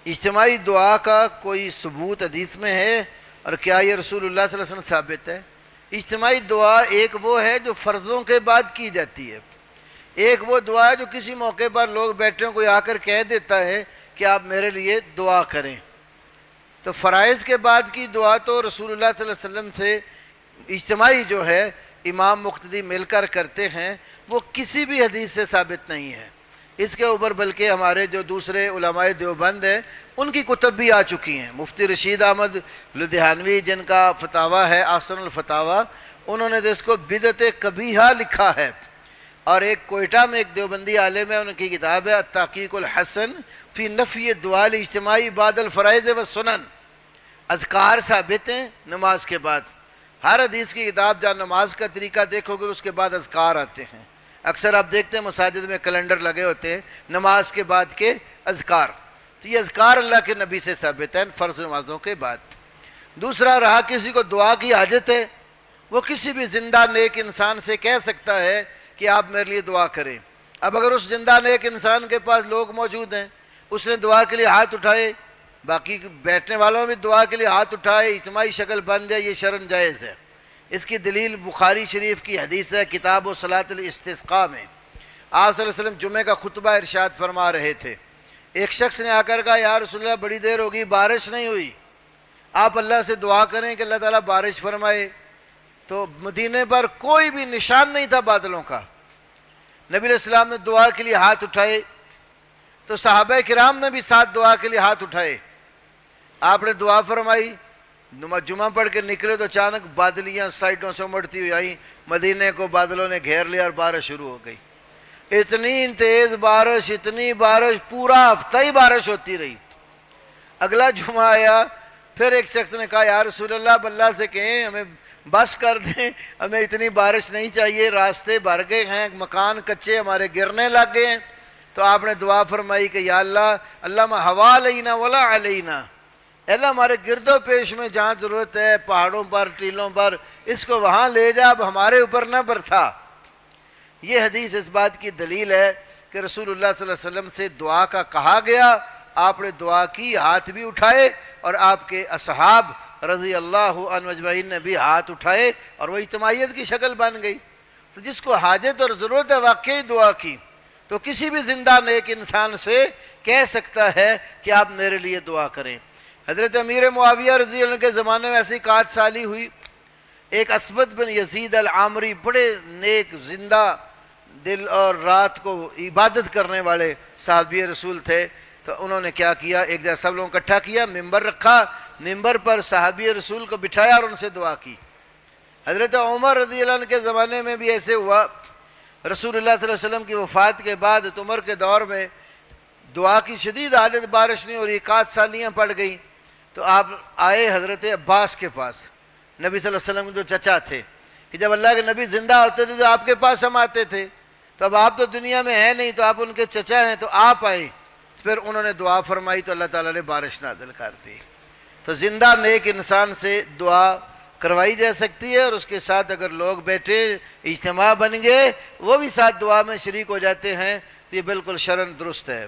اجتماعی دعا کا کوئی ثبوت حدیث میں ہے اور کیا یہ رسول اللہ صلی اللہ علیہ وسلم ثابت ہے؟ اجتماعی دعا ایک وہ ہے جو فرضوں کے بعد کی جاتی ہے، ایک وہ دعا ہے جو کسی موقع پر لوگ بیٹھے ہوں کوئی آ کر کہہ دیتا ہے کہ آپ میرے لیے دعا کریں۔ تو فرائض کے بعد کی دعا تو رسول اللہ صلی اللہ علیہ وسلم سے اجتماعی جو ہے امام مقتدی مل کر کرتے ہیں، وہ کسی بھی حدیث سے ثابت نہیں ہے۔ اس کے اوپر بلکہ ہمارے جو دوسرے علماء دیوبند ہیں ان کی کتب بھی آ چکی ہیں۔ مفتی رشید احمد لدھیانوی جن کا فتاویٰ ہے احسن الفتاویٰ، انہوں نے اس کو بدعت قبیحہ لکھا ہے۔ اور ایک کوئٹہ میں ایک دیوبندی عالم ہے، ان کی کتاب ہے التحقیق الحسن فی نفی دعاء الاجتماعی بعد الفرائض والسنن۔ اذکار ثابت ہیں نماز کے بعد، ہر حدیث کی کتاب جہاں نماز کا طریقہ دیکھو گے اس کے بعد اذکار آتے ہیں۔ اکثر آپ دیکھتے ہیں مساجد میں کیلنڈر لگے ہوتے ہیں نماز کے بعد کے اذکار، تو یہ اذکار اللہ کے نبی سے ثابت ہیں فرض نمازوں کے بعد۔ دوسرا رہا کسی کو دعا کی حاجت ہے، وہ کسی بھی زندہ نیک انسان سے کہہ سکتا ہے کہ آپ میرے لیے دعا کریں۔ اب اگر اس زندہ نیک انسان کے پاس لوگ موجود ہیں، اس نے دعا کے لیے ہاتھ اٹھائے، باقی بیٹھنے والوں نے بھی دعا کے لیے ہاتھ اٹھائے، اجتماعی شکل بن جائے، یہ شرعاً جائز ہے۔ اس کی دلیل بخاری شریف کی حدیث ہے کتاب و صلاۃ الاستسقاء میں، آپ صلی اللہ علیہ وسلم جمعہ کا خطبہ ارشاد فرما رہے تھے، ایک شخص نے آ کر کہا یا رسول اللہ بڑی دیر ہوگی بارش نہیں ہوئی، آپ اللہ سے دعا کریں کہ اللہ تعالیٰ بارش فرمائے۔ تو مدینے پر کوئی بھی نشان نہیں تھا بادلوں کا، نبی علیہ السلام نے دعا کے لیے ہاتھ اٹھائے تو صحابہ کرام نے بھی ساتھ دعا کے لیے ہاتھ اٹھائے، آپ نے دعا فرمائی، جمعہ پڑھ کے نکلے تو اچانک بادلیاں سائڈوں سے امڑتی ہوئی آئیں، مدینے کو بادلوں نے گھیر لیا اور بارش شروع ہو گئی۔ اتنی تیز بارش، اتنی بارش، پورا ہفتہ ہی بارش ہوتی رہی۔ اگلا جمعہ آیا، پھر ایک شخص نے کہا یا رسول اللہ اب اللہ سے کہیں ہمیں بس کر دیں، ہمیں اتنی بارش نہیں چاہیے، راستے بھر گئے ہیں، مکان کچے ہمارے گرنے لگ گئے ہیں۔ تو آپ نے دعا فرمائی کہ یا اللہ اللہم ہوا علینا ولا علینا، اللہ ہمارے گرد و پیش میں جہاں ضرورت ہے پہاڑوں پر ٹیلوں پر اس کو وہاں لے جا، اب ہمارے اوپر نہ برسا۔ یہ حدیث اس بات کی دلیل ہے کہ رسول اللہ صلی اللہ علیہ وسلم سے دعا کا کہا گیا، آپ نے دعا کی، ہاتھ بھی اٹھائے، اور آپ کے اصحاب رضی اللہ عنہ اجمعین نے بھی ہاتھ اٹھائے اور وہ اجتماعیت کی شکل بن گئی۔ تو جس کو حاجت اور ضرورت ہے واقعی دعا کی، تو کسی بھی زندہ نیک انسان سے کہہ سکتا ہے کہ آپ میرے لیے دعا کریں۔ حضرت امیر معاویہ رضی اللہ عنہ کے زمانے میں ایسی کاج سالی ہوئی، ایک اسود بن یزید العامری بڑے نیک زندہ دل اور رات کو عبادت کرنے والے صحابی رسول تھے، تو انہوں نے کیا کیا، ایک جگہ سب لوگوں کو اکٹھا کیا، ممبر رکھا، ممبر پر صحابی رسول کو بٹھایا اور ان سے دعا کی۔ حضرت عمر رضی اللہ عنہ کے زمانے میں بھی ایسے ہوا، رسول اللہ صلی اللہ علیہ وسلم کی وفات کے بعد عمر کے دور میں دعا کی شدید حالت، بارش نہیں ہو رہی، کاج سالیاں پڑ گئیں، تو آپ آئے حضرت عباس کے پاس، نبی صلی اللہ علیہ وسلم کے جو چچا تھے، کہ جب اللہ کے نبی زندہ ہوتے تھے تو آپ کے پاس ہم آتے تھے، تو اب آپ تو دنیا میں ہیں نہیں، تو آپ ان کے چچا ہیں، تو آپ آئے، پھر انہوں نے دعا فرمائی تو اللہ تعالیٰ نے بارش نازل کر دی۔ تو زندہ نیک انسان سے دعا کروائی جا سکتی ہے، اور اس کے ساتھ اگر لوگ بیٹھے اجتماع بن گئے وہ بھی ساتھ دعا میں شریک ہو جاتے ہیں، تو یہ بالکل شرعاً درست ہے۔